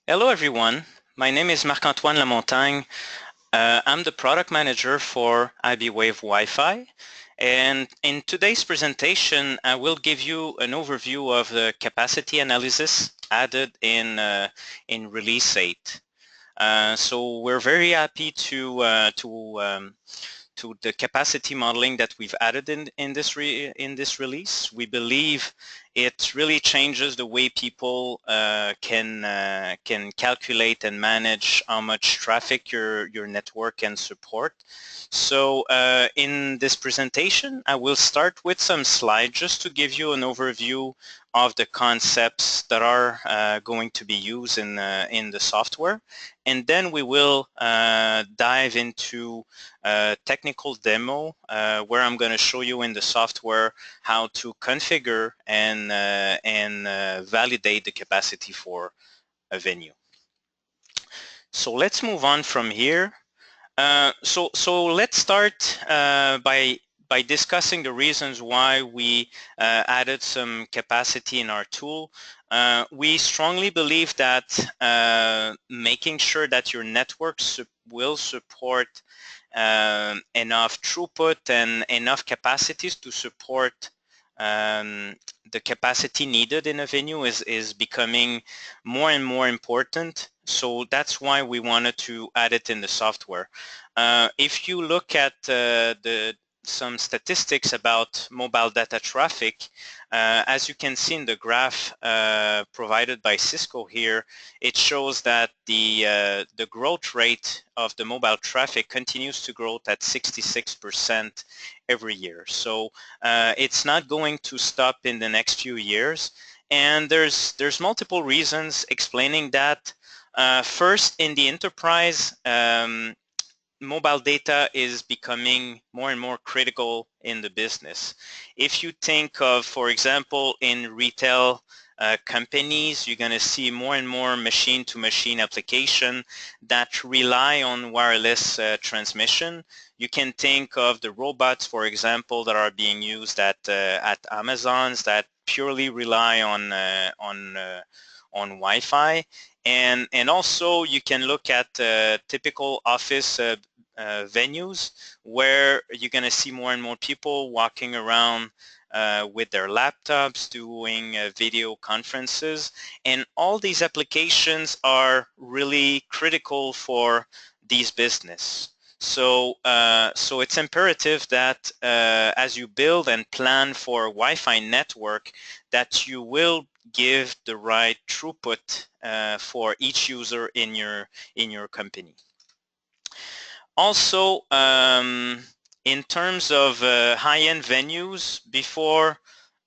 Hello everyone, my name is Marc-Antoine Lamontagne. I'm the product manager for iBwave Wi-Fi, and in today's presentation I will give you an overview of the capacity analysis added in Release 8. So we're very happy to the capacity modeling that we've added in this release. We believe it really changes the way people can calculate and manage how much traffic your network can support. So in this presentation, I will start with some slides just to give you an overview of the concepts that are going to be used in the software, and then we will dive into a technical demo where I'm going to show you in the software how to configure and validate the capacity for a venue. So let's move on from here. So let's start by discussing the reasons why we added some capacity in our tool. We strongly believe that making sure that your network will support enough throughput and enough capacities to support the capacity needed in a venue is becoming more and more important. So that's why we wanted to add it in the software. If you look at some statistics about mobile data traffic, as you can see in the graph provided by Cisco here, it shows that the growth rate of the mobile traffic continues to grow at 66% every year. So it's not going to stop in the next few years, and there's multiple reasons explaining that. First, in the enterprise, mobile data is becoming more and more critical in the business. If you think of, for example, in retail companies, you're going to see more and more machine-to-machine application that rely on wireless transmission. You can think of the robots, for example, that are being used at Amazon's that purely rely on Wi-Fi. And also you can look at typical office venues where you're going to see more and more people walking around with their laptops doing video conferences, and all these applications are really critical for these business. So so it's imperative that as you build and plan for a Wi-Fi network, that you will give the right throughput for each user in your company. Also, in terms of high-end venues, before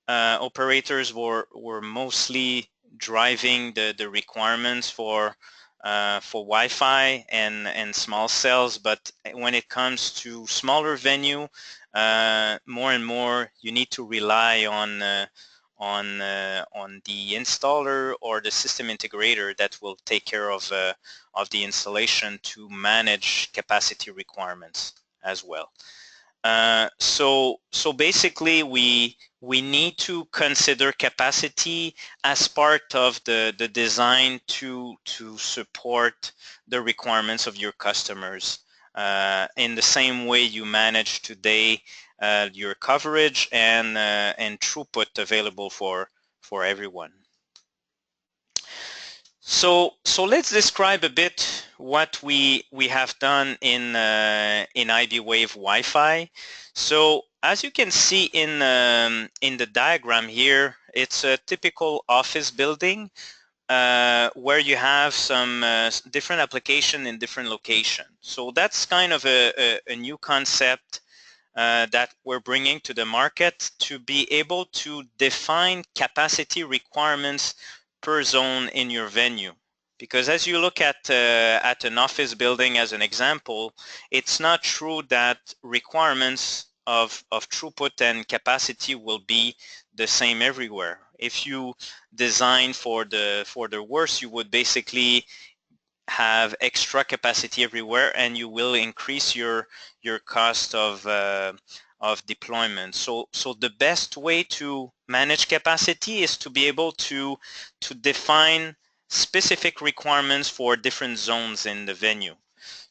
operators were mostly driving the requirements for Wi-Fi and small cells, but when it comes to smaller venue, more and more you need to rely on the installer or the system integrator that will take care of the installation to manage capacity requirements as well. So basically we need to consider capacity as part of the design to support the requirements of your customers in the same way you manage today your coverage and throughput available for everyone. So let's describe a bit what we have done in iBwave Wi-Fi. So as you can see in the diagram here, it's a typical office building where you have some different application in different locations. So that's kind of a new concept that we're bringing to the market to be able to define capacity requirements per zone in your venue. Because as you look at an office building as an example, it's not true that requirements of throughput and capacity will be the same everywhere. If you design for the worst, you would basically have extra capacity everywhere, and you will increase your cost of deployment. So the best way to manage capacity is to be able to define specific requirements for different zones in the venue.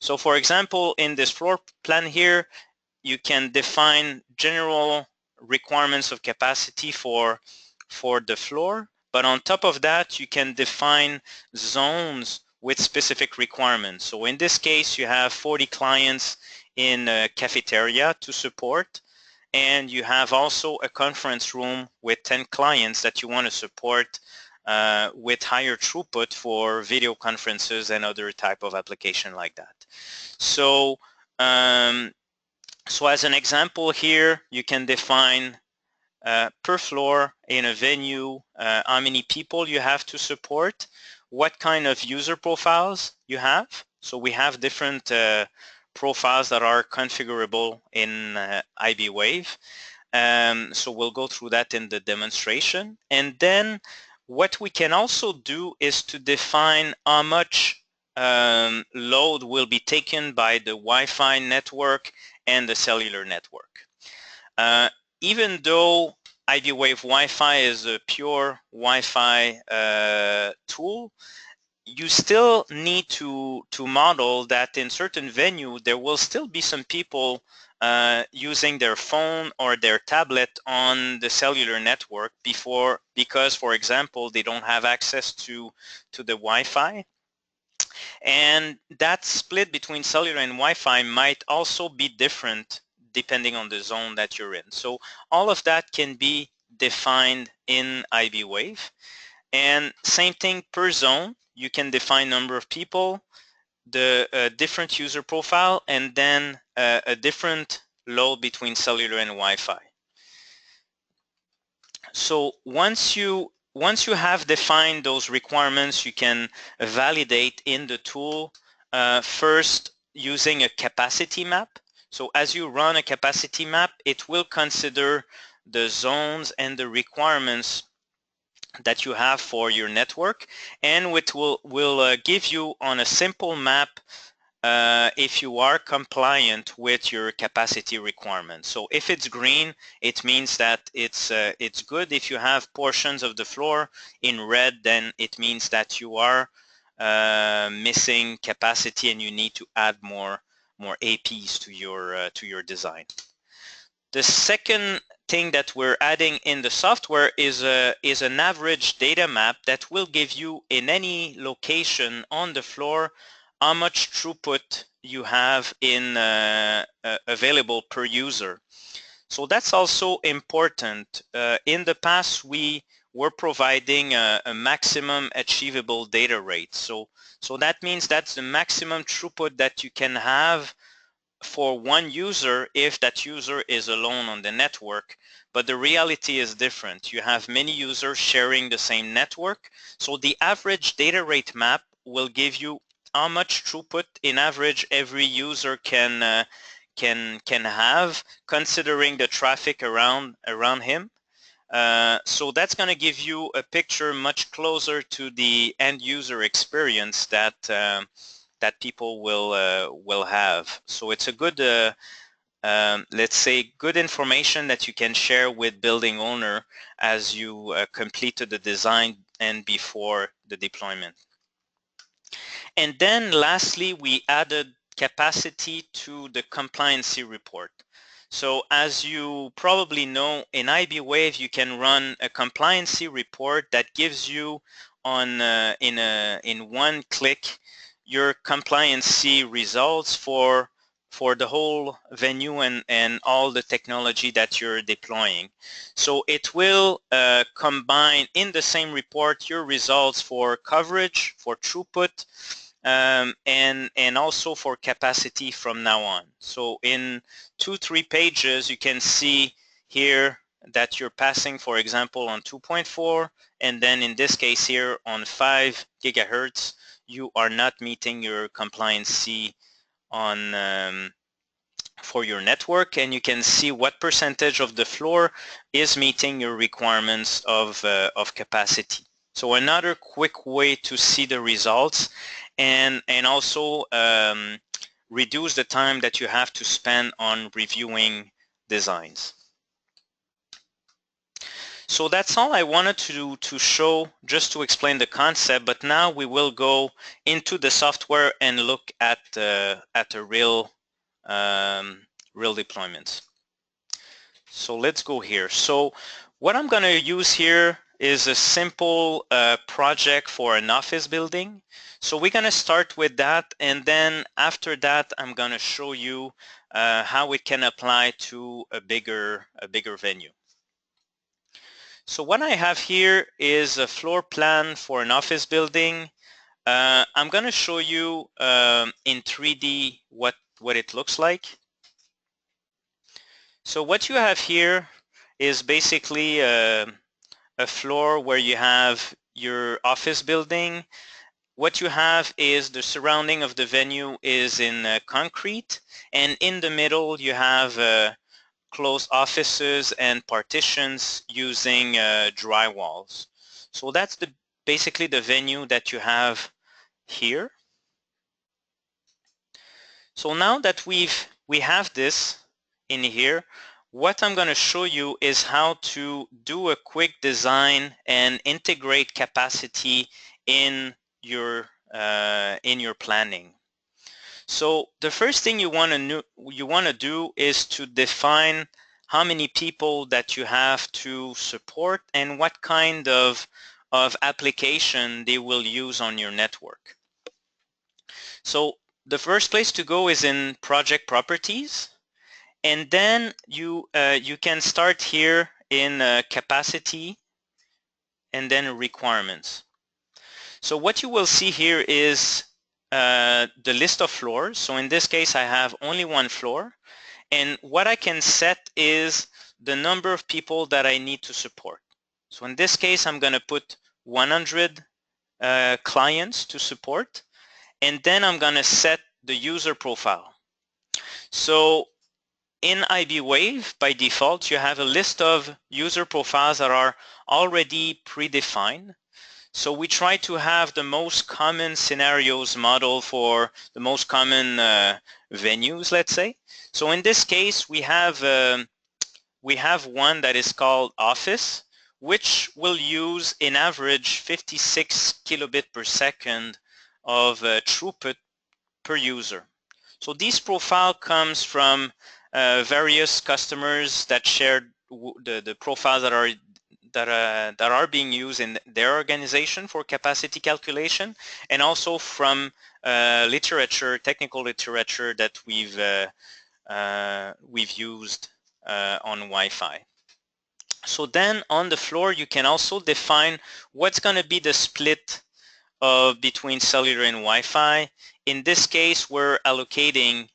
So for example, in this floor plan here, you can define general requirements of capacity for the floor, but on top of that, you can define zones with specific requirements. So in this case, you have 40 clients in a cafeteria to support, and you have also a conference room with 10 clients that you want to support with higher throughput for video conferences and other type of application like that. So so as an example here, you can define per floor in a venue how many people you have to support, what kind of user profiles you have. So we have different profiles that are configurable in iBwave. So we'll go through that in the demonstration. And then what we can also do is to define how much load will be taken by the Wi-Fi network and the cellular network. Even though iBwave Wi-Fi is a pure Wi-Fi tool, you still need to model that in certain venue there will still be some people using their phone or their tablet on the cellular network because for example they don't have access to the Wi-Fi, and that split between cellular and Wi-Fi might also be different depending on the zone that you're in. So all of that can be defined in iBwave. And same thing per zone, you can define number of people, the different user profile, and then a different load between cellular and Wi-Fi. So once you have defined those requirements, you can validate in the tool first using a capacity map. So as you run a capacity map, it will consider the zones and the requirements that you have for your network, and it will give you on a simple map if you are compliant with your capacity requirements. So if it's green, it means that it's good. If you have portions of the floor in red, then it means that you are missing capacity and you need to add more APs to your design. The second thing that we're adding in the software is an average data map that will give you in any location on the floor how much throughput you have in available per user. So that's also important. In the past, we were providing a maximum achievable data rate. So that means that's the maximum throughput that you can have for one user if that user is alone on the network. But the reality is different. You have many users sharing the same network. So the average data rate map will give you how much throughput in average every user can have, considering the traffic around him. So that's going to give you a picture much closer to the end user experience that that people will have. So it's a good, let's say, good information that you can share with building owner as you completed the design and before the deployment. And then lastly, we added capacity to the compliancy report. So as you probably know, in iBwave you can run a compliancy report that gives you on in one click your compliancy results for the whole venue and all the technology that you're deploying. So it will combine in the same report your results for coverage, for throughput, and also for capacity from now on. So in 2-3 pages you can see here that you're passing, for example, on 2.4, and then in this case here on 5 gigahertz you are not meeting your compliancy on for your network, and you can see what percentage of the floor is meeting your requirements of capacity. So another quick way to see the results and also reduce the time that you have to spend on reviewing designs. So that's all I wanted to show, just to explain the concept, but now we will go into the software and look at a real deployments. So let's go here. So what I'm going to use here is a simple project for an office building. So we're going to start with that, and then after that I'm going to show you how it can apply to a bigger venue. So what I have here is a floor plan for an office building. I'm going to show you in 3D what it looks like. So what you have here is basically a floor where you have your office building. What you have is the surrounding of the venue is in concrete, and in the middle you have closed offices and partitions using dry walls. So that's basically the venue that you have here. So now that we have this in here, what I'm going to show you is how to do a quick design and integrate capacity in your planning. So the first thing you want to do is to define how many people that you have to support and what kind of application they will use on your network. So the first place to go is in project properties, and then you can start here in capacity and then requirements. So what you will see here is the list of floors. So in this case I have only one floor, and what I can set is the number of people that I need to support. So in this case I'm going to put 100 clients to support, and then I'm going to set the user profile. So in iBwave, by default, you have a list of user profiles that are already predefined. So we try to have the most common scenarios model for the most common venues, let's say. So in this case, we have one that is called Office, which will use in average 56 kilobit per second of throughput per user. So this profile comes from various customers that share the profiles that are being used in their organization for capacity calculation, and also from technical literature that we've used on Wi-Fi. So then on the floor you can also define what's going to be the split between cellular and Wi-Fi. In this case, we're allocating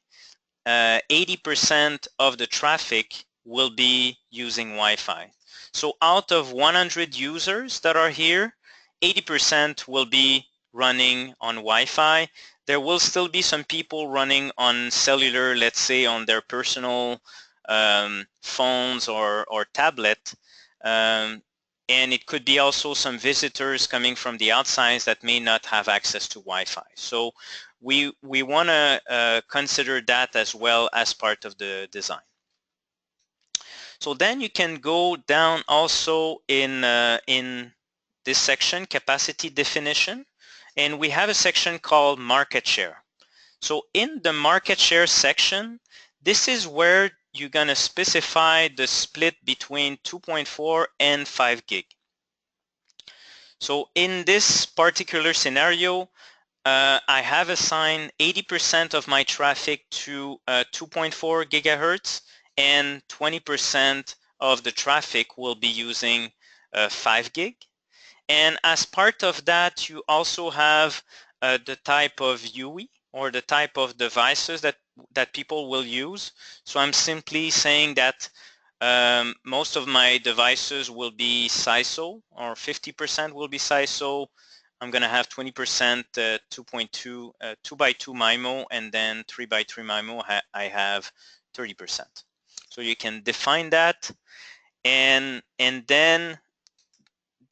80% of the traffic will be using Wi-Fi. So out of 100 users that are here, 80% will be running on Wi-Fi. There will still be some people running on cellular, let's say on their personal phones or tablet. And it could be also some visitors coming from the outside that may not have access to Wi-Fi. So we want to consider that as well as part of the design. So then you can go down also in this section, capacity definition, and we have a section called market share. So in the market share section, this is where you're going to specify the split between 2.4 and 5 gig. So in this particular scenario, I have assigned 80% of my traffic to 2.4 gigahertz, and 20% of the traffic will be using 5 gig. And as part of that, you also have the type of UE or the type of devices that people will use. So I'm simply saying that most of my devices will be SISO, or 50% will be SISO. I'm going to have 20% 2.2, 2x2 MIMO, and then 3x3 MIMO, I have 30%. So you can define that. And then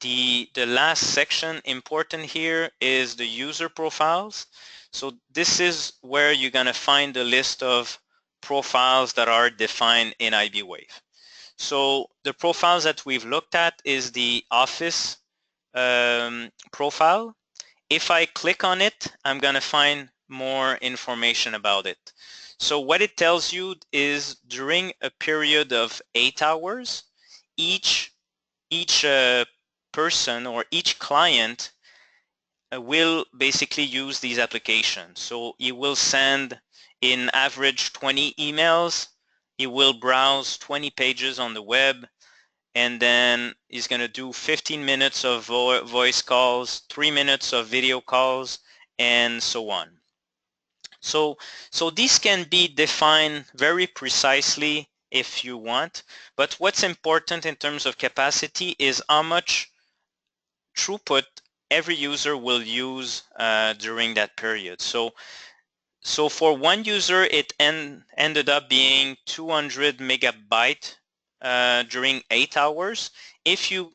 the last section important here is the user profiles. So this is where you're going to find the list of profiles that are defined in iBwave. So the profiles that we've looked at is the office profile. If I click on it, I'm going to find more information about it. So what it tells you is during a period of 8 hours, each person or each client will basically use these applications. So you will send in average 20 emails, he will browse 20 pages on the web, and then he's going to do 15 minutes of voice calls, 3 minutes of video calls, and so on. So these can be defined very precisely if you want, but what's important in terms of capacity is how much throughput every user will use during that period. So for one user, it ended up being 200 megabyte during 8 hours. If you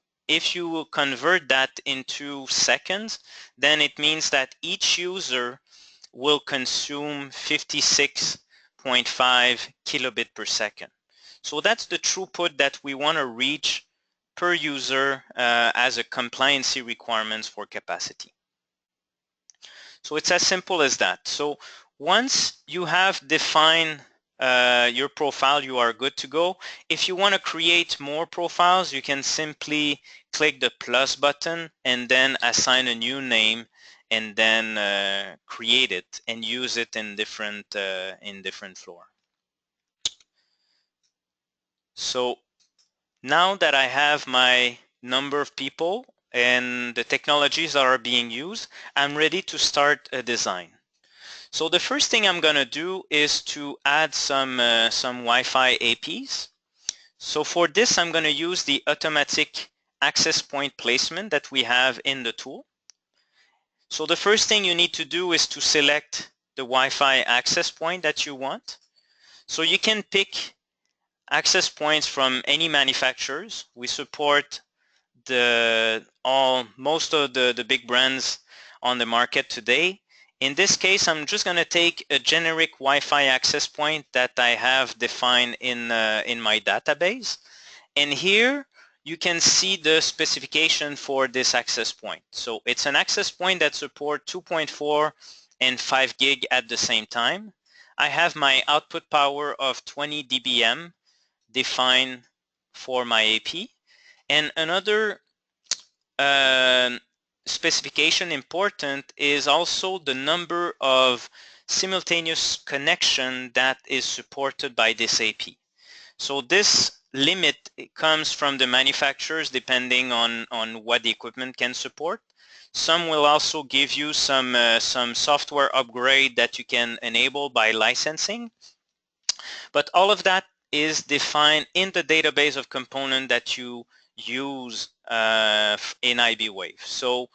convert that into seconds, then it means that each user will consume 56.5 kilobit per second. So that's the throughput that we want to reach per user as a compliancy requirements for capacity. So it's as simple as that. So once you have defined your profile, you are good to go. If you want to create more profiles, you can simply click the plus button and then assign a new name and then create it and use it in different floor. So now that I have my number of people and the technologies that are being used, I'm ready to start a design. So the first thing I'm going to do is to add some Wi-Fi APs. So for this, I'm going to use the automatic access point placement that we have in the tool. So the first thing you need to do is to select the Wi-Fi access point that you want. So you can pick access points from any manufacturers. We support most of the big brands on the market today. In this case, I'm just going to take a generic Wi-Fi access point that I have defined in my database. And here you can see the specification for this access point. So it's an access point that supports 2.4 and 5 gig at the same time. I have my output power of 20 dBm defined for my AP. And another specification important is also the number of simultaneous connection that is supported by this AP. So this limit comes from the manufacturers depending on what the equipment can support. Some will also give you some software upgrade that you can enable by licensing. But all of that is defined in the database of component that you use in iBwave. So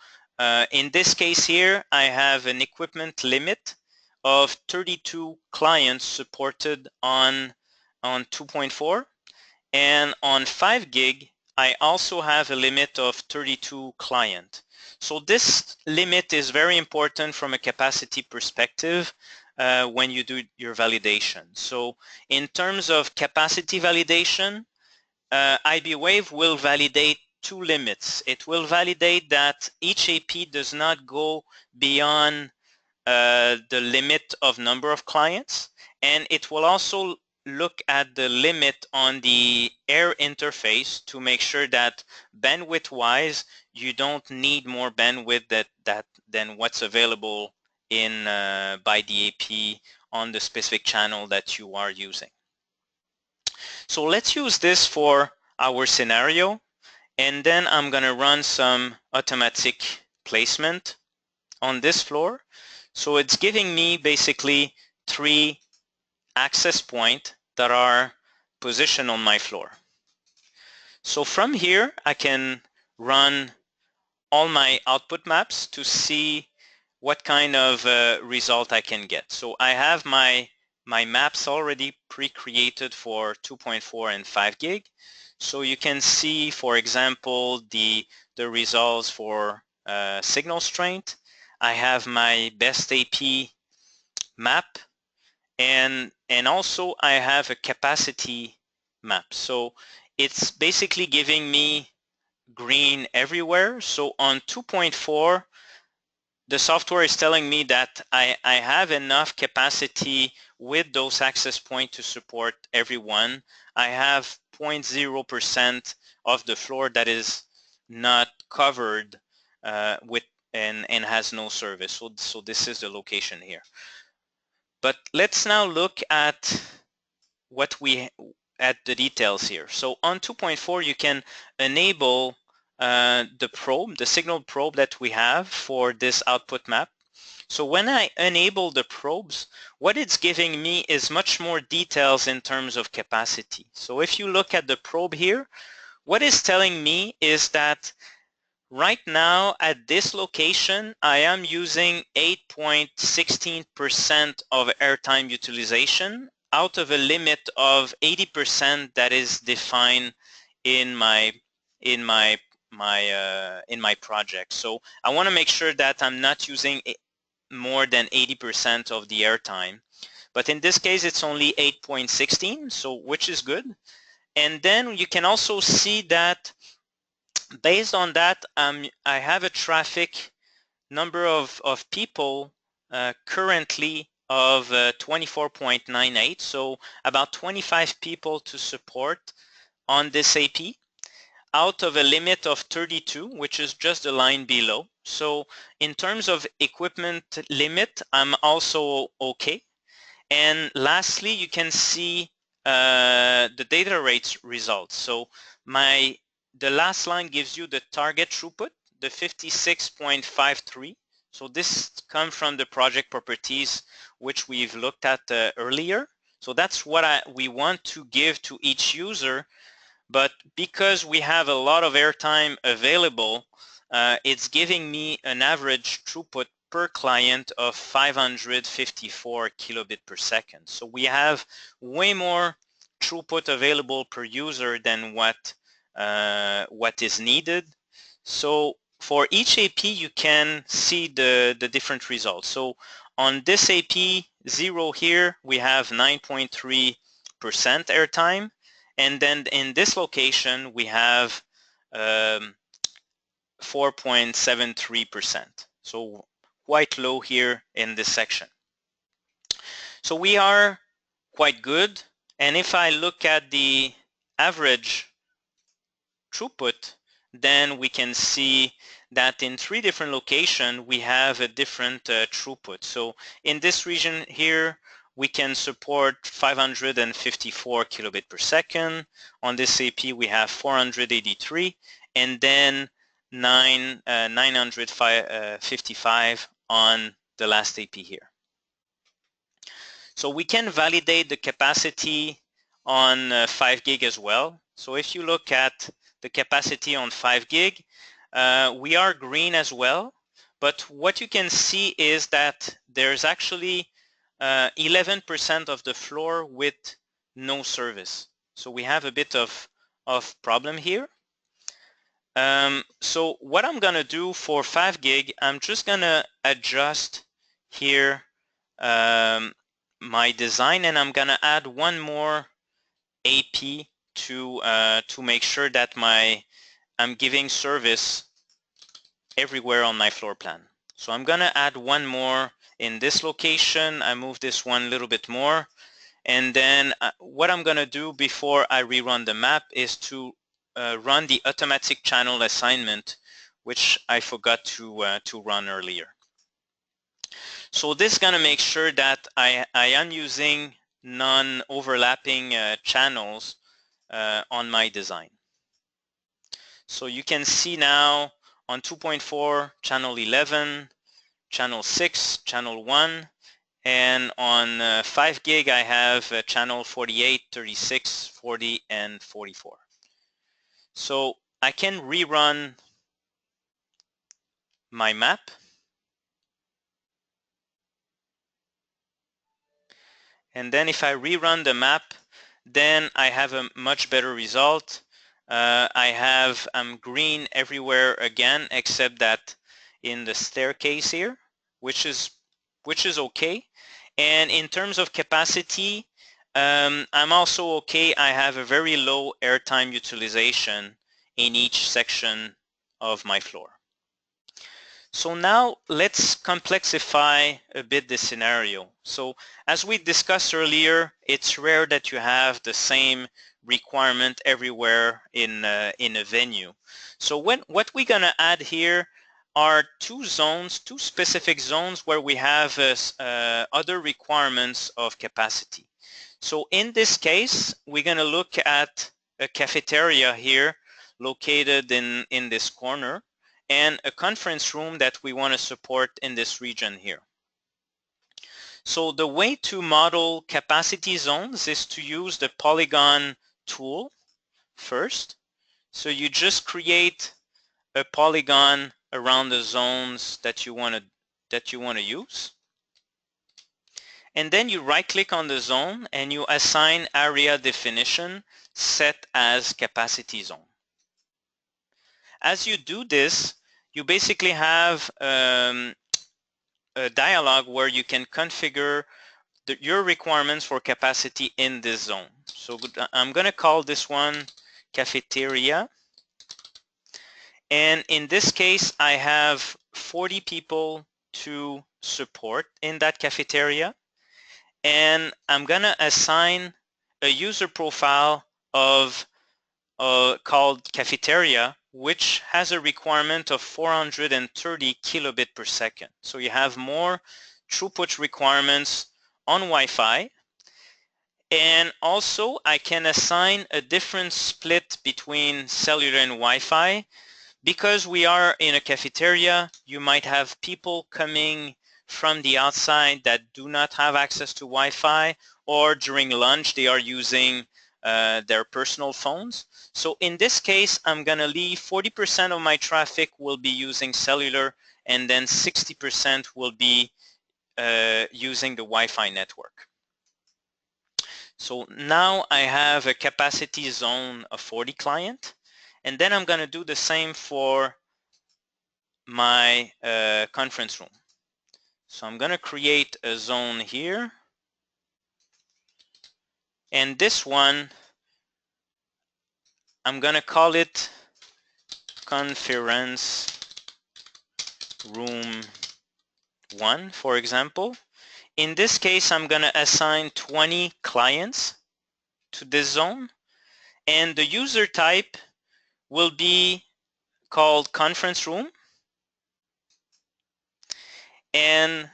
in this case here, I have an equipment limit of 32 clients supported on 2.4, and on 5 gig, I also have a limit of 32 clients. So this limit is very important from a capacity perspective when you do your validation. So in terms of capacity validation, iBwave will validate two limits. It will validate that each AP does not go beyond the limit of number of clients, and it will also look at the limit on the air interface to make sure that bandwidth wise you don't need more bandwidth than what's available in by the AP on the specific channel that you are using. So let's use this for our scenario, and then I'm going to run some automatic placement on this floor. So it's giving me basically 3 access points that are positioned on my floor. So from here, I can run all my output maps to see what kind of result I can get. So I have my maps already pre-created for 2.4 and 5 gig. So you can see, for example, the results for signal strength. I have my best AP map, and also I have a capacity map. So it's basically giving me green everywhere. So on 2.4, the software is telling me that I have enough capacity with those access points to support everyone. I have 0.0% of the floor that is not covered with and has no service. So this is the location here. But let's now look at at the details here. So on 2.4, you can enable the probe, the signal probe that we have for this output map. So when I enable the probes, what it's giving me is much more details in terms of capacity. So if you look at the probe here, what it's telling me is that right now at this location, I am using 8.16% of airtime utilization out of a limit of 80% that is defined in my project. So I want to make sure that I'm not using more than 80% of the airtime. But in this case, it's only 8.16, so which is good. And then you can also see that based on that, I have a traffic number of people currently of 24.98, so about 25 people to support on this AP out of a limit of 32, which is just the line below. So in terms of equipment limit, I'm also okay. And lastly, you can see the data rates results. So the last line gives you the target throughput, the 56.53. So this comes from the project properties which we've looked at earlier. So that's what we want to give to each user. But because we have a lot of airtime available, it's giving me an average throughput per client of 554 kilobit per second. So we have way more throughput available per user than what is needed. So for each AP, you can see the different results. So on this AP 0 here, we have 9.3% airtime. And then in this location, we have 4.73%. So quite low here in this section. So we are quite good. And if I look at the average throughput, then we can see that in 3 different locations, we have a different throughput. So in this region here, we can support 554 kilobit per second. On this AP, we have 483, and then 955 on the last AP here. So we can validate the capacity on 5 gig as well. So if you look at the capacity on 5 gig, we are green as well. But what you can see is that there's actually 11% of the floor with no service. So we have a bit of problem here. So what I'm going to do for 5 gig, I'm just going to adjust here my design, and I'm going to add one more AP to make sure that I'm giving service everywhere on my floor plan. So I'm going to add one more in this location. I move this one a little bit more. And then what I'm going to do before I rerun the map is to run the automatic channel assignment, which I forgot to run earlier. So this is going to make sure that I am using non-overlapping channels on my design. So you can see now on 2.4, channel 11, channel 6, channel 1, and on 5 gig I have channel 48, 36, 40, and 44. So I can rerun my map. And then if I rerun the map, then I have a much better result. I'm green everywhere again, except that in the staircase here, which is okay. And in terms of capacity, I'm also okay. I have a very low airtime utilization in each section of my floor. So now let's complexify a bit the scenario. So as we discussed earlier, it's rare that you have the same requirement everywhere in a venue. So what we're gonna add here are two zones, two specific zones where we have other requirements of capacity. So in this case, we're gonna look at a cafeteria here located in this corner, and a conference room that we want to support in this region here. So the way to model capacity zones is to use the polygon tool first. So you just create a polygon around the zones that you want to use. And then you right click on the zone and you assign area definition set as capacity zone. As you do this, you basically have a dialog where you can configure your requirements for capacity in this zone. So I'm going to call this one cafeteria. And in this case, I have 40 people to support in that cafeteria. And I'm going to assign a user profile of called cafeteria, which has a requirement of 430 kilobit per second. So you have more throughput requirements on Wi-Fi. And also I can assign a different split between cellular and Wi-Fi. Because we are in a cafeteria, you might have people coming from the outside that do not have access to Wi-Fi, or during lunch they are using their personal phones. So in this case, I'm going to leave 40% of my traffic will be using cellular, and then 60% will be using the Wi-Fi network. So now I have a capacity zone of 40 client, and then I'm going to do the same for my conference room. So I'm going to create a zone here, and this one I'm going to call it conference room 1, for example. In this case, I'm going to assign 20 clients to this zone, and the user type will be called conference room, and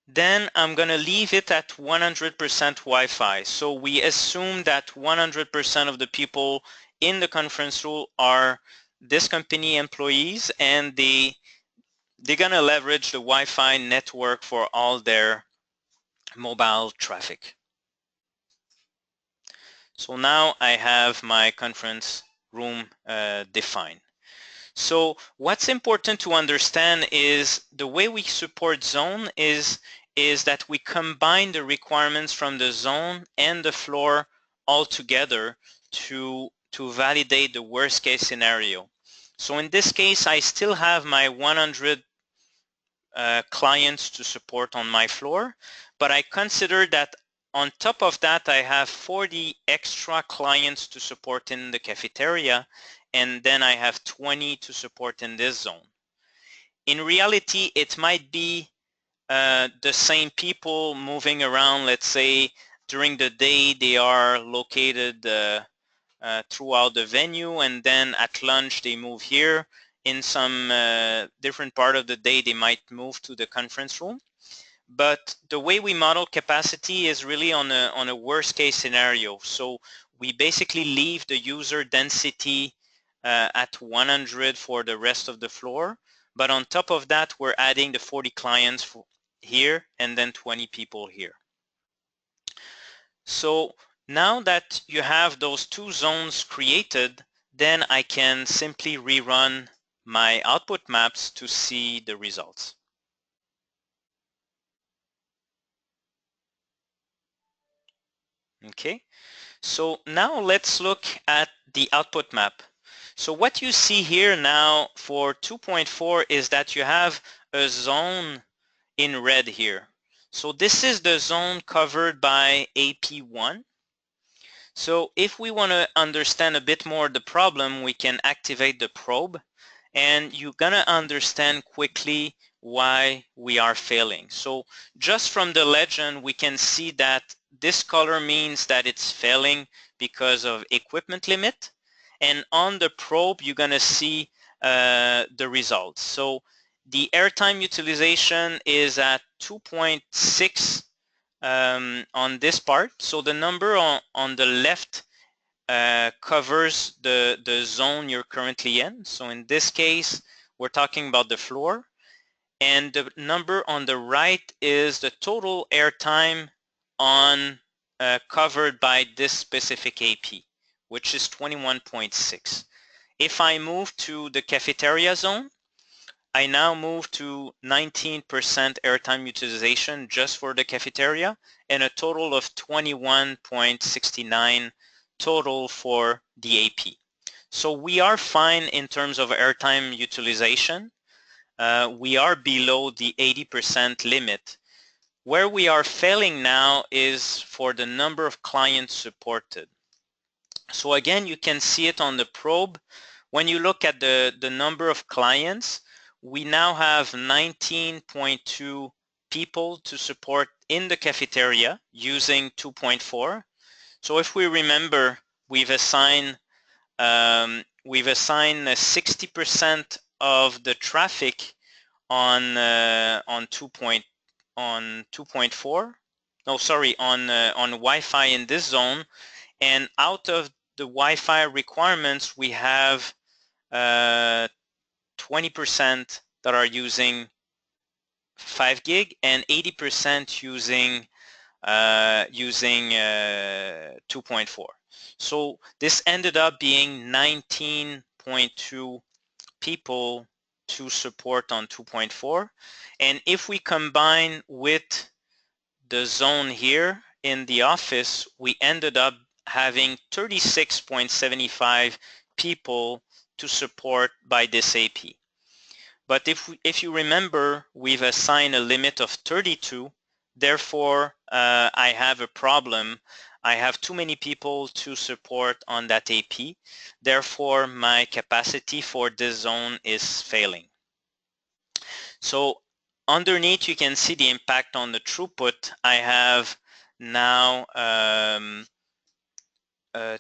then I'm going to leave it at 100% Wi-Fi. So we assume that 100% of the people in the conference room are this company employees, and they're going to leverage the Wi-Fi network for all their mobile traffic. So now I have my conference room defined. So what's important to understand is the way we support zone is that we combine the requirements from the zone and the floor all together to validate the worst case scenario. So in this case, I still have my 100 clients to support on my floor, but I consider that on top of that, I have 40 extra clients to support in the cafeteria, and then I have 20 to support in this zone. In reality, it might be the same people moving around. Let's say during the day they are located throughout the venue, and then at lunch they move here. In some different part of the day they might move to the conference room. But the way we model capacity is really on a worst case scenario. So we basically leave the user density at 100 for the rest of the floor. But on top of that, we're adding the 40 clients here and then 20 people here. So now that you have those two zones created, then I can simply rerun my output maps to see the results. Okay, so now let's look at the output map. So what you see here now for 2.4 is that you have a zone in red here. So this is the zone covered by AP1. So if we want to understand a bit more the problem, we can activate the probe, and you're gonna understand quickly why we are failing. So just from the legend, we can see that this color means that it's failing because of equipment limit, and on the probe you're gonna see the results. So the airtime utilization is at 2.6 on this part. So the number on the left covers the zone you're currently in. So in this case, we're talking about the floor. And the number on the right is the total airtime on covered by this specific AP, which is 21.6. If I move to the cafeteria zone, I now move to 19% airtime utilization just for the cafeteria, and a total of 21.69 total for the AP. So we are fine in terms of airtime utilization. We are below the 80% limit. Where we are failing now is for the number of clients supported. So again, you can see it on the probe. When you look at the number of clients, we now have 19.2 people to support in the cafeteria using 2.4. So if we remember, we've assigned 60% of the traffic on 2.4. No, sorry, on Wi-Fi in this zone, and out of the Wi-Fi requirements, we have 20% that are using 5 gig and 80% using 2.4. So this ended up being 19.2 people to support on 2.4. And if we combine with the zone here in the office, we ended up having 36.75 people to support by this AP. But if you remember, we've assigned a limit of 32. Therefore, I have a problem. I have too many people to support on that AP. Therefore, my capacity for this zone is failing. So underneath, you can see the impact on the throughput. I have now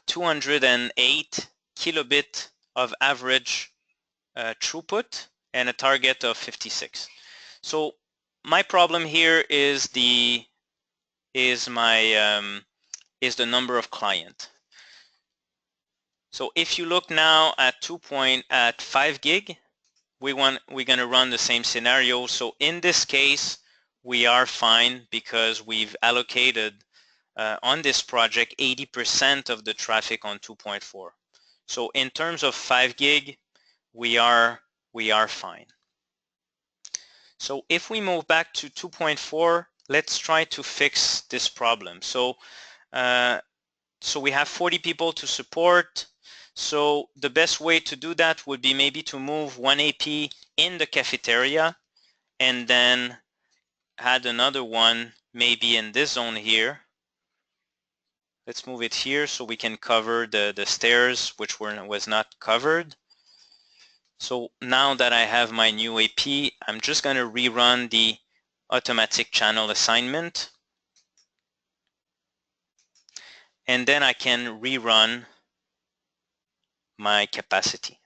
208 kilobit of average throughput and a target of 56. So my problem here is the number of client. So if you look now at 5 gig, we're going to run the same scenario. So in this case, we are fine because we've allocated on this project 80% of the traffic on 2.4. So in terms of 5 gig, we are fine. So if we move back to 2.4, let's try to fix this problem. So so we have 40 people to support. So the best way to do that would be maybe to move one AP in the cafeteria and then add another one maybe in this zone here. Let's move it here so we can cover the stairs, which was not covered. So now that I have my new AP, I'm just going to rerun the automatic channel assignment. And then I can rerun my capacity.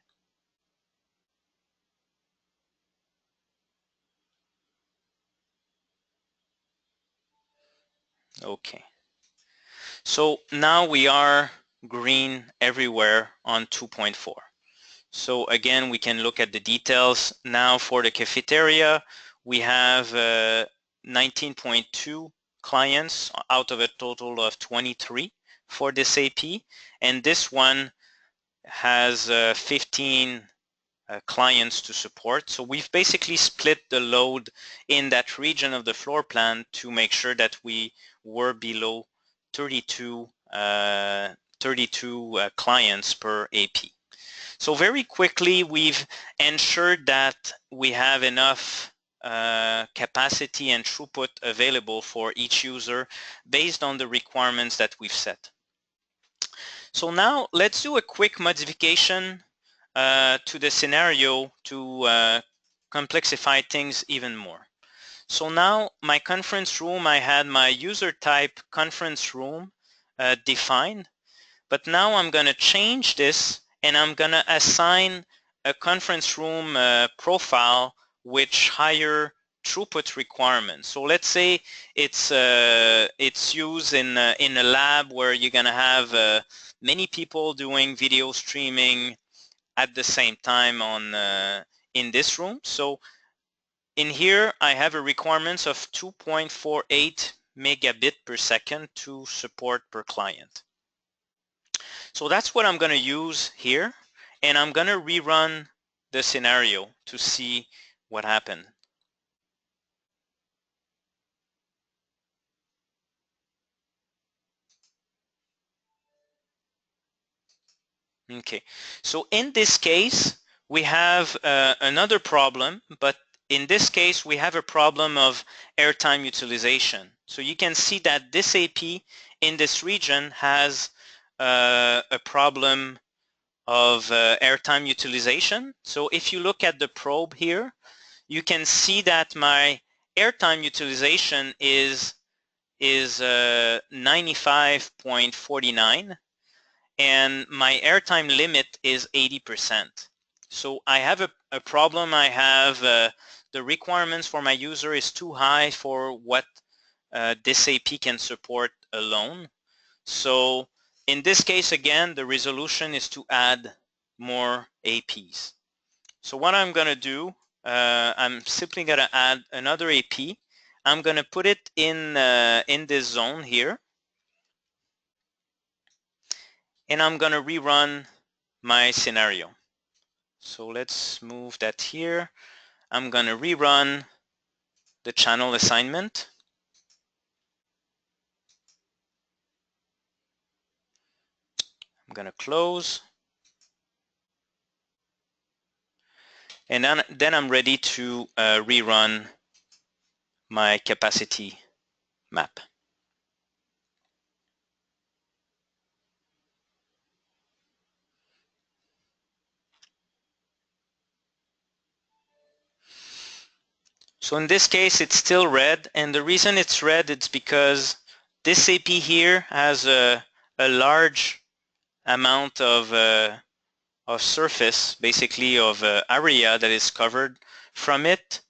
Okay. So now we are green everywhere on 2.4. So again, we can look at the details. Now for the cafeteria, we have 19.2 clients out of a total of 23 for this AP. And this one has 15 clients to support. So we've basically split the load in that region of the floor plan to make sure that we were below 32 clients per AP. So very quickly, we've ensured that we have enough capacity and throughput available for each user based on the requirements that we've set. So now let's do a quick modification to the scenario to complexify things even more. So now my conference room, I had my user type conference room defined, but now I'm going to change this and I'm going to assign a conference room profile which higher throughput requirements. So let's say it's used in a lab where you're going to have many people doing video streaming at the same time on in this room. So in here, I have a requirements of 2.48 megabit per second to support per client. So that's what I'm going to use here, and I'm going to rerun the scenario to see what happened. Okay, so in this case, we have another problem, but in this case, we have a problem of airtime utilization. So you can see that this AP in this region has a problem of airtime utilization. So if you look at the probe here, you can see that my airtime utilization is 95.49 and my airtime limit is 80%. So I have a problem. I have the requirements for my user is too high for what this AP can support alone. So in this case, again, the resolution is to add more APs. So what I'm going to do, I'm simply going to add another AP. I'm going to put it in this zone here, and I'm going to rerun my scenario. So let's move that here. I'm going to rerun the channel assignment. I'm going to close. And then I'm ready to rerun my capacity map. So in this case, it's still red, and the reason it's red is because this AP here has a large amount of surface, basically of area that is covered from it.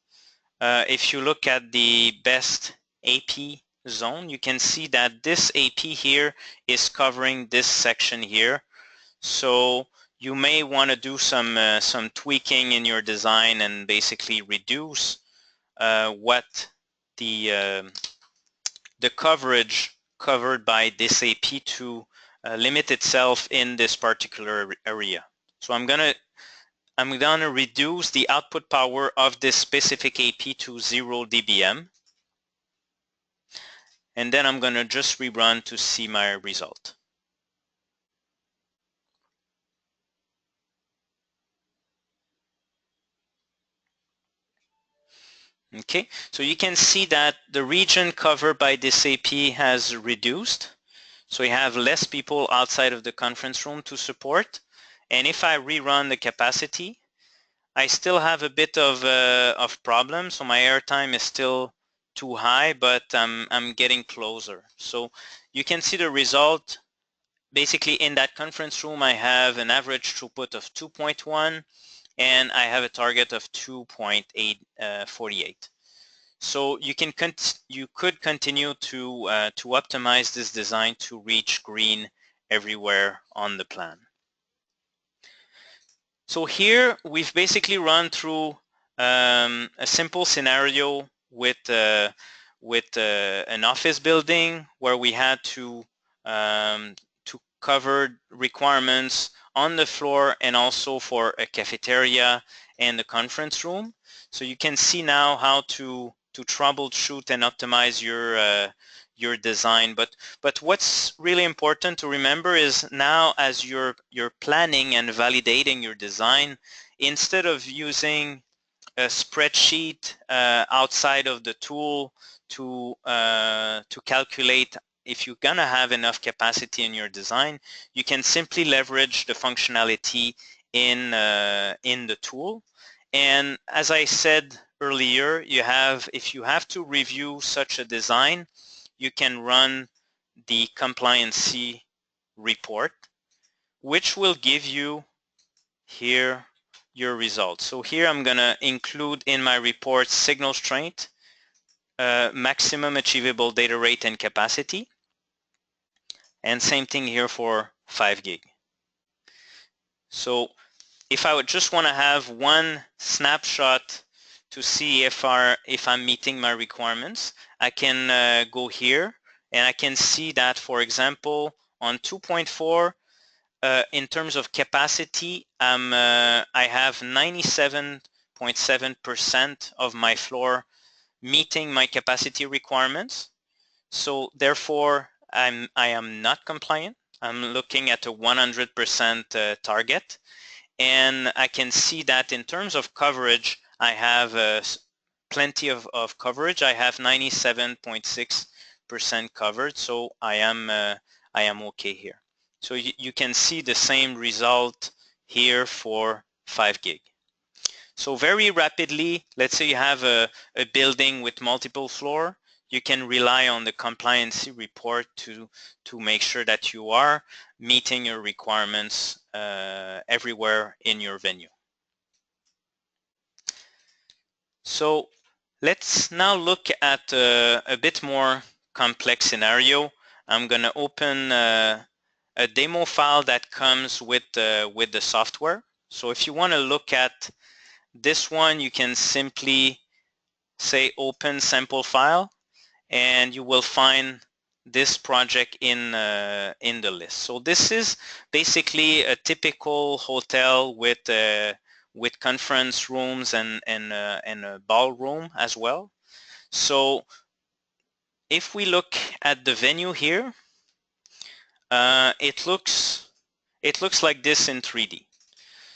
If you look at the best AP zone, you can see that this AP here is covering this section here. So you may want to do some tweaking in your design and basically reduce what the coverage covered by this AP to limit itself in this particular area. So I'm gonna reduce the output power of this specific AP to 0 dBm, and then I'm gonna just rerun to see my result. Okay, so you can see that the region covered by this AP has reduced. So you have less people outside of the conference room to support. And if I rerun the capacity, I still have a bit of problem. So my airtime is still too high, but I'm getting closer. So you can see the result. Basically, in that conference room, I have an average throughput of 2.1, and I have a target of 2.848. So you could continue to optimize this design to reach green everywhere on the plan. So here we've basically run through a simple scenario with an office building where we had to cover requirements on the floor and also for a cafeteria and the conference room. So you can see now how to troubleshoot and optimize your design. But what's really important to remember is now as you're planning and validating your design, instead of using a spreadsheet outside of the tool to calculate if you're gonna have enough capacity in your design, you can simply leverage the functionality in the tool. And as I said earlier, if you have to review such a design, you can run the compliancy report, which will give you here your results. So here I'm gonna include in my report signal strength, maximum achievable data rate and capacity, and same thing here for 5 gig. So if I would just want to have one snapshot to see if I'm meeting my requirements, I can go here and I can see that, for example, on 2.4, in terms of capacity, I have 97.7% of my floor meeting my capacity requirements. So therefore, I am not compliant. I'm looking at a 100% target. And I can see that in terms of coverage, I have plenty of coverage. I have 97.6% covered, so I am okay here. So you can see the same result here for 5 gig. So very rapidly, let's say you have a building with multiple floor, you can rely on the compliancy report to make sure that you are meeting your requirements everywhere in your venue. So let's now look at a bit more complex scenario. I'm going to open a demo file that comes with the software. So if you want to look at this one, you can simply say open sample file, and you will find this project in the list. So this is basically a typical hotel with conference rooms and a ballroom as well. So if we look at the venue here, it looks like this in 3D.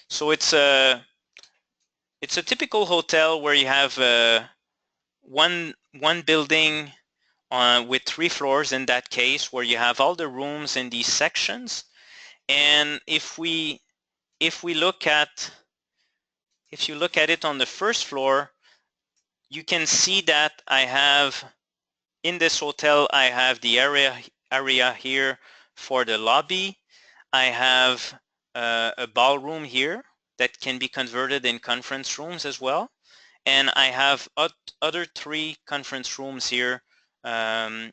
So it's a typical hotel where you have one building with 3 floors in that case, where you have all the rooms in these sections. And if you look at it on the first floor, you can see that in this hotel I have the area here for the lobby. I have a ballroom here that can be converted in conference rooms as well. And I have other 3 conference rooms here in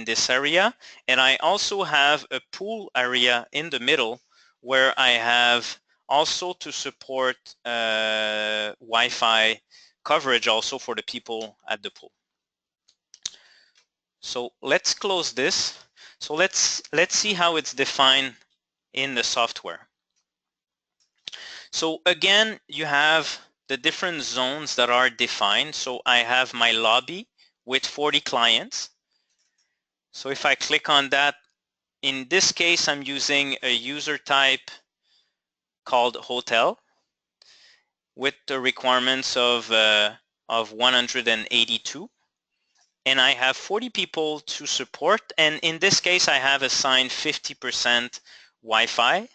this area. And I also have a pool area in the middle where I have also to support Wi-Fi coverage also for the people at the pool. So let's close this. So let's see how it's defined in the software. So again, you have the different zones that are defined. So I have my lobby with 40 clients. So if I click on that, in this case, I'm using a user type called hotel with the requirements of 182. And I have 40 people to support. And in this case, I have assigned 50% Wi-Fi,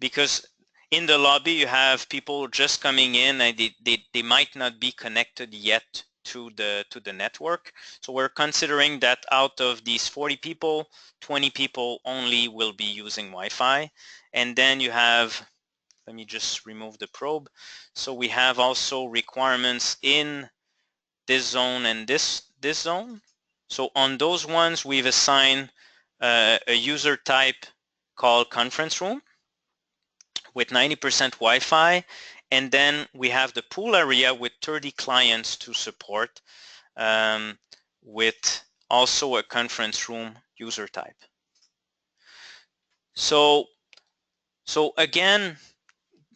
because in the lobby you have people just coming in and they might not be connected yet to the network. So we're considering that out of these 40 people, 20 people only will be using Wi-Fi. And then you have, let me just remove the probe. So we have also requirements in this zone and this zone. So on those ones, we've assigned a user type called conference room with 90% Wi-Fi, and then we have the pool area with 30 clients to support with also a conference room user type. So again,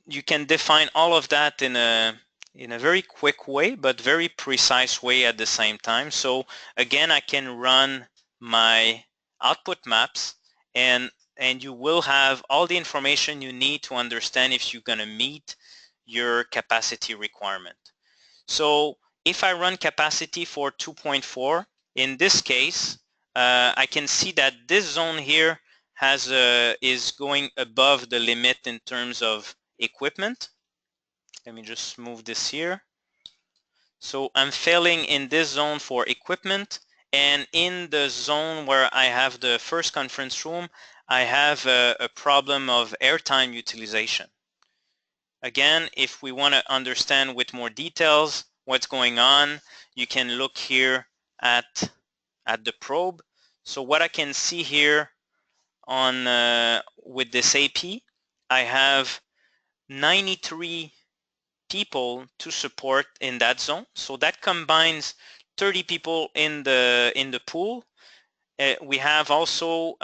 you can define all of that in a very quick way, but very precise way at the same time. So again, I can run my output maps, and you will have all the information you need to understand if you're going to meet your capacity requirement. So if I run capacity for 2.4, in this case, I can see that this zone here is going above the limit in terms of equipment. Let me just move this here. So I'm failing in this zone for equipment, and in the zone where I have the first conference room, I have a problem of airtime utilization. Again, if we want to understand with more details what's going on, you can look here at the probe. So what I can see here on with this AP, I have 93 people to support in that zone. So that combines 30 people in the pool. We have also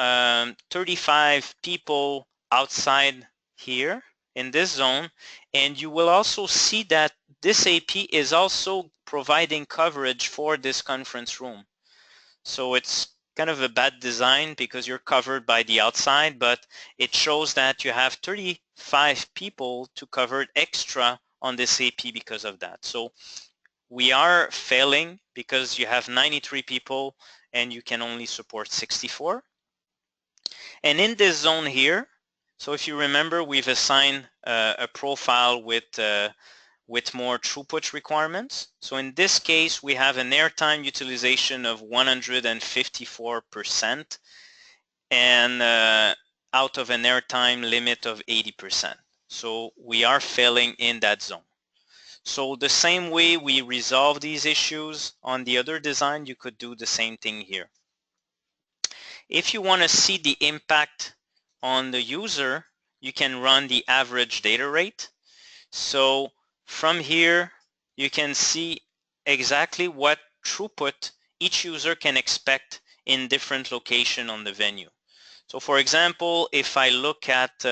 35 people outside here in this zone, and you will also see that this AP is also providing coverage for this conference room. So it's kind of a bad design because you're covered by the outside, but it shows that you have 35 people to cover extra on this AP because of that. So we are failing because you have 93 people and you can only support 64. And in this zone here, so if you remember, we've assigned a profile with more throughput requirements. So in this case, we have an airtime utilization of 154% and out of an airtime limit of 80%. So we are failing in that zone. So the same way we resolve these issues on the other design, you could do the same thing here. If you want to see the impact on the user, you can run the average data rate. So from here, you can see exactly what throughput each user can expect in different locations on the venue. So for example, if I look at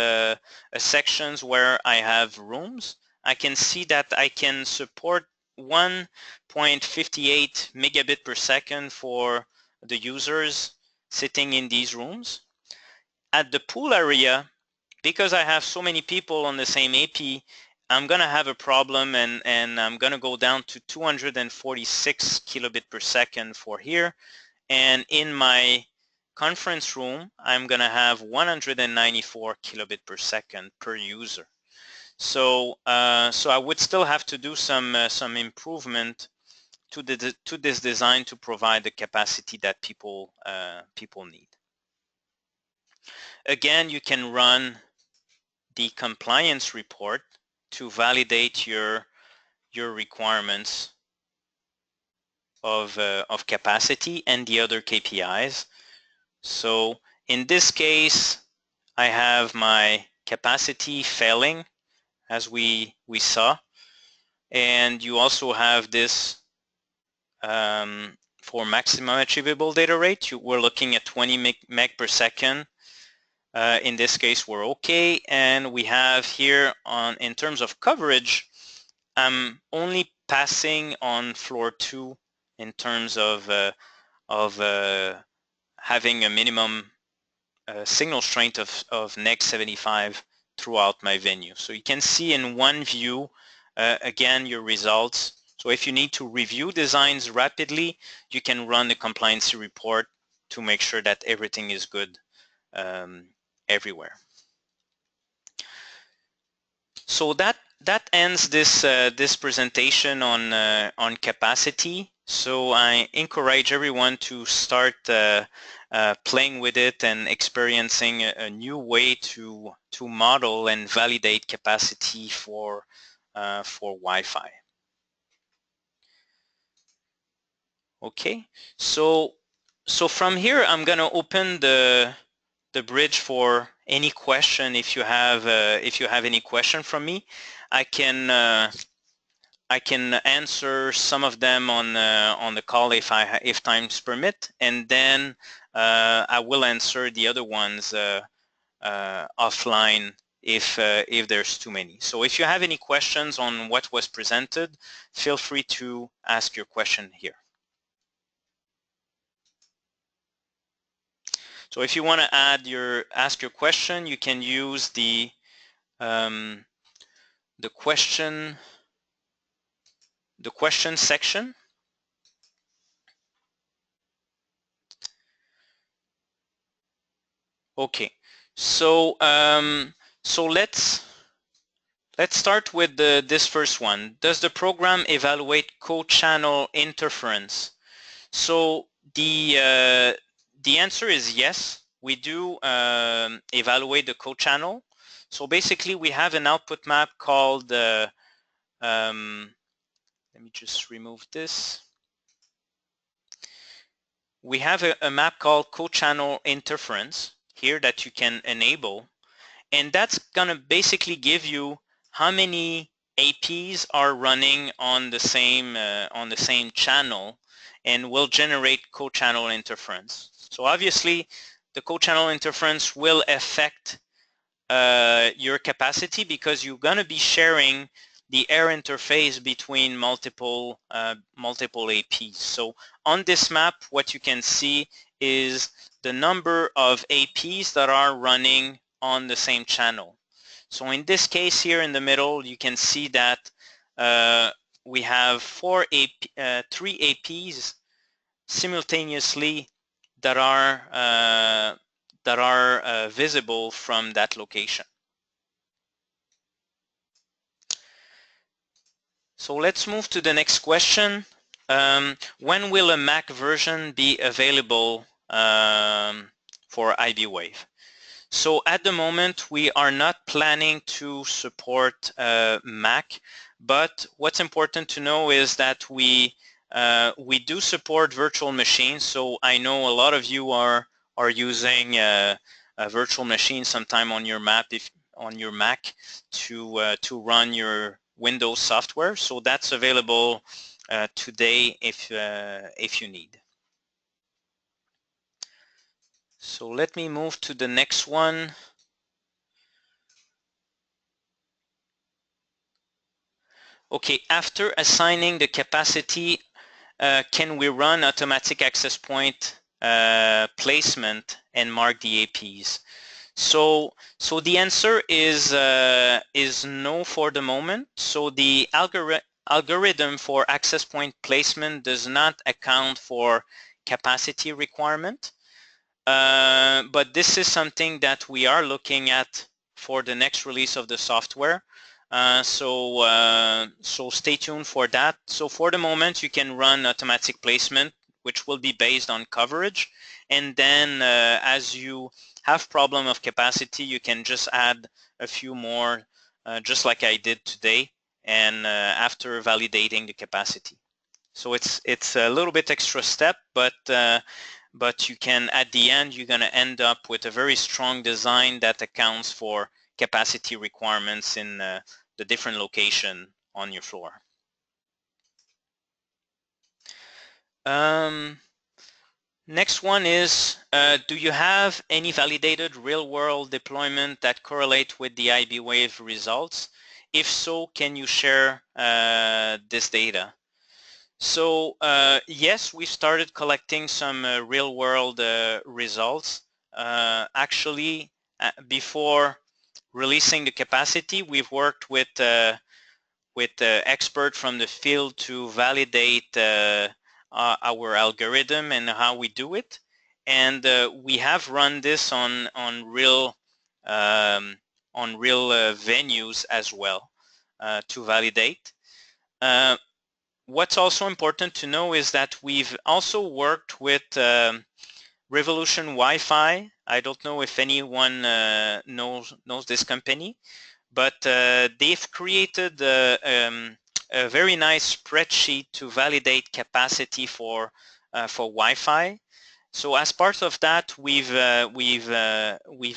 sections where I have rooms, I can see that I can support 1.58 megabit per second for the users sitting in these rooms. At the pool area, because I have so many people on the same AP, I'm going to have a problem, and I'm going to go down to 246 kilobit per second for here. And in my conference room, I'm going to have 194 kilobit per second per user. So so I would still have to do some improvement to this design to provide the capacity that people need. Again, you can run the compliance report to validate your requirements of capacity and the other KPIs. So in this case, I have my capacity failing, as we saw, and you also have this for maximum achievable data rate. We're looking at 20 meg per second. In this case, we're okay, and we have here in terms of coverage, I'm only passing on floor 2 in terms of having a minimum signal strength of neg 75 throughout my venue. So you can see in one view, again, your results. So if you need to review designs rapidly, you can run the compliance report to make sure that everything is good everywhere. So that ends this this presentation on capacity. So I encourage everyone to start playing with it and experiencing a new way to model and validate capacity for Wi-Fi. Okay, so from here I'm going to open the bridge for any question. If you have any question from me, I can answer some of them on the call if times permit, and then I will answer the other ones offline if there's too many. So if you have any questions on what was presented, feel free to ask your question here. So if you want to ask your question, you can use the the question section. Okay, so let's start with this first one. Does the program evaluate co-channel interference? So the answer is yes. We do evaluate the co-channel. So basically, we have an output map called. Let me just remove this. We have a map called co-channel interference here that you can enable, and that's gonna basically give you how many APs are running on the same channel, and will generate co-channel interference. So obviously, the co-channel interference will affect your capacity because you're gonna be sharing the air interface between multiple APs. So on this map, what you can see is the number of APs that are running on the same channel. So in this case here in the middle, you can see that we have 3 APs simultaneously that are visible from that location. So let's move to the next question. When will a Mac version be available for iBwave? So at the moment, we are not planning to support Mac, but what's important to know is that we do support virtual machines. So I know a lot of you are using a virtual machine sometime on your Mac to run your Windows software. So that's available today if you need. So let me move to the next one. Okay, after assigning the capacity, can we run automatic access point placement and mark the APs? So the answer is no for the moment. So the algorithm for access point placement does not account for capacity requirement. But this is something that we are looking at for the next release of the software. So stay tuned for that. So for the moment, you can run automatic placement, which will be based on coverage. And then as you have problem of capacity, you can just add a few more, just like I did today, and after validating the capacity. So it's a little bit extra step, but you can, at the end, you're going to end up with a very strong design that accounts for capacity requirements in the different location on your floor. Next one is, do you have any validated real-world deployment that correlate with the iBwave results? If so, can you share this data? So yes, we started collecting some real-world results. Actually, before releasing the capacity, we've worked with expert from the field to validate our algorithm and how we do it. And we have run this on real venues as well to validate. What's also important to know is that we've also worked with Revolution Wi-Fi. I don't know if anyone knows this company, but they've created a very nice spreadsheet to validate capacity for Wi-Fi. So as part of that, we've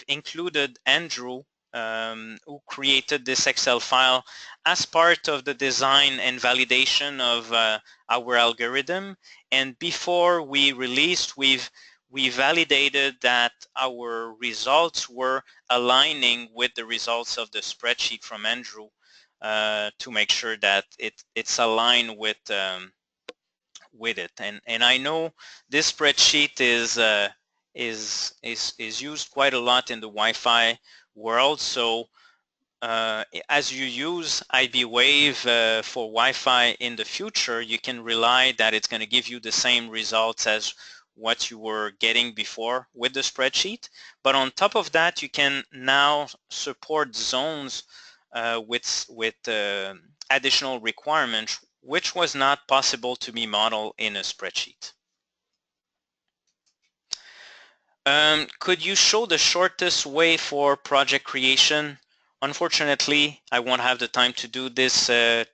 included Andrew, who created this Excel file as part of the design and validation of our algorithm. And before we released, we validated that our results were aligning with the results of the spreadsheet from Andrew to make sure that it's aligned with it. And I know this spreadsheet is used quite a lot in the Wi-Fi world. So as you use iBwave for Wi-Fi in the future, you can rely that it's going to give you the same results as what you were getting before with the spreadsheet. But on top of that, you can now support zones with additional requirements, which was not possible to be modeled in a spreadsheet. Could you show the shortest way for project creation? Unfortunately, I won't have the time to do this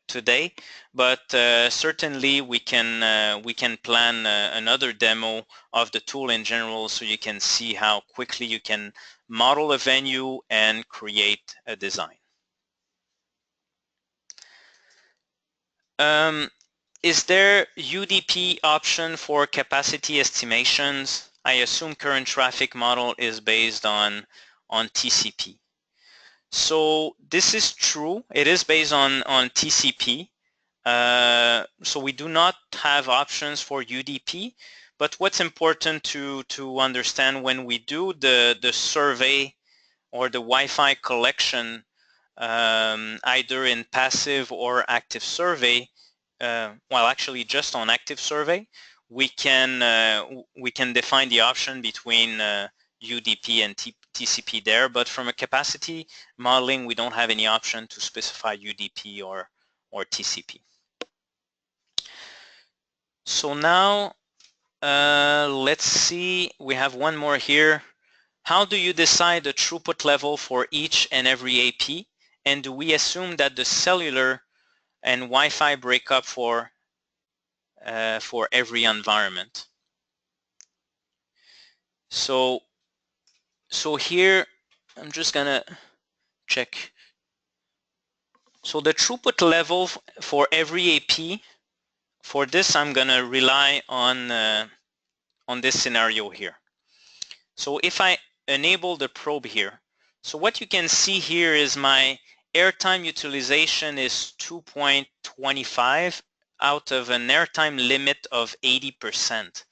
today, but certainly we can plan another demo of the tool in general so you can see how quickly you can model a venue and create a design. Is there UDP option for capacity estimations? I assume current traffic model is based on TCP. So this is true. It is based on TCP. So we do not have options for UDP. But what's important to understand when we do the survey or the Wi-Fi collection, either in passive or active survey, well, actually just on active survey, we can define the option between UDP and TCP there, but from a capacity modeling, we don't have any option to specify UDP or TCP. So now, let's see, we have one more here. How do you decide the throughput level for each and every AP? And do we assume that the cellular and Wi-Fi breakup for every environment? So here, I'm just gonna check. So the throughput level for every AP, for this I'm gonna rely on this scenario here. So if I enable the probe here, so what you can see here is my airtime utilization is 2.25 out of an airtime limit of 80%.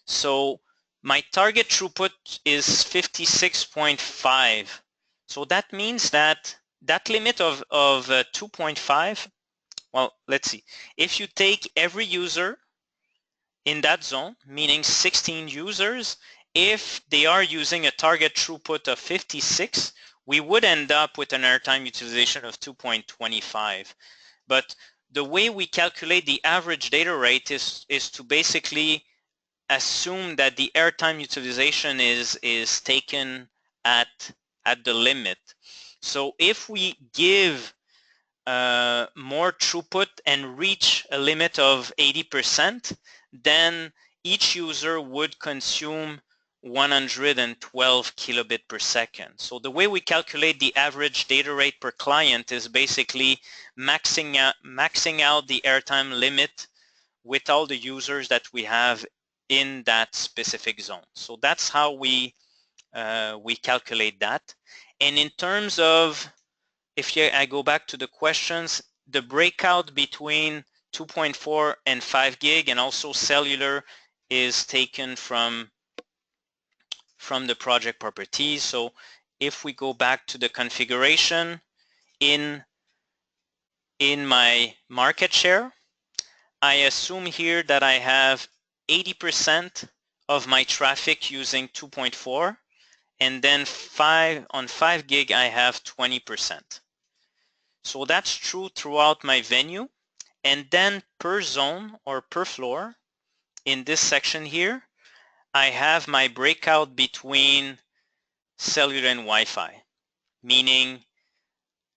So my target throughput is 56.5. So that means that limit of 2.5, well, let's see. If you take every user in that zone, meaning 16 users, if they are using a target throughput of 56, we would end up with an airtime utilization of 2.25. But the way we calculate the average data rate is to basically assume that the airtime utilization is taken at the limit. So if we give more throughput and reach a limit of 80%, then each user would consume 112 kilobit per second. So the way we calculate the average data rate per client is basically maxing out the airtime limit with all the users that we have in that specific zone. So that's how we calculate that. And in terms of, if I go back to the questions, the breakout between 2.4 and 5 gig and also cellular is taken from the project properties. So if we go back to the configuration in my market share, I assume here that I have 80% of my traffic using 2.4, and then on 5 gig I have 20%. So that's true throughout my venue. And then per zone or per floor, in this section here, I have my breakout between cellular and Wi-Fi, meaning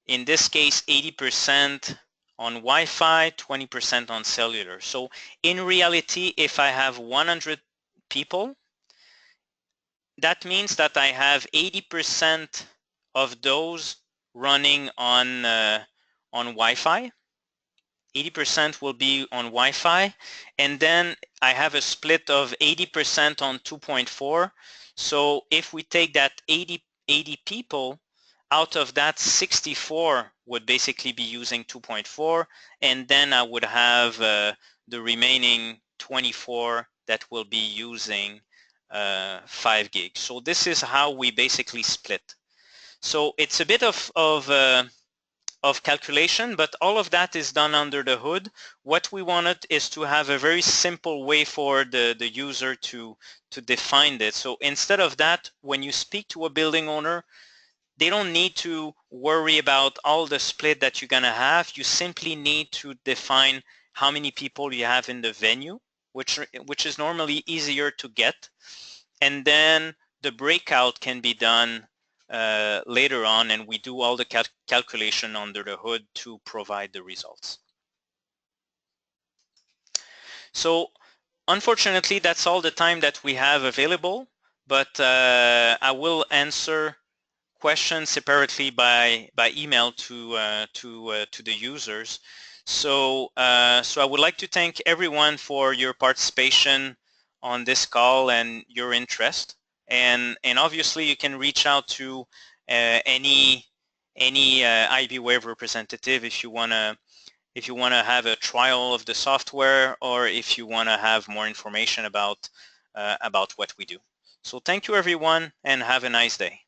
in this case 80% on Wi-Fi, 20% on cellular. So in reality, if I have 100 people, that means that I have 80% of those running on Wi-Fi. 80% will be on Wi-Fi, and then I have a split of 80% on 2.4. So if we take that 80 people, out of that 64 would basically be using 2.4, and then I would have the remaining 24 that will be using 5 gig. So this is how we basically split. So it's a bit of calculation, but all of that is done under the hood. What we wanted is to have a very simple way for the user to define it. So instead of that, when you speak to a building owner, they don't need to worry about all the split that you're gonna have. You simply need to define how many people you have in the venue, which is normally easier to get, and then the breakout can be done later on, and we do all the calculation under the hood to provide the results. So unfortunately, that's all the time that we have available, but I will answer questions separately by email to the users. So so I would like to thank everyone for your participation on this call and your interest. And obviously you can reach out to any iBwave representative if you wanna have a trial of the software, or if you wanna have more information about what we do. So thank you everyone, and have a nice day.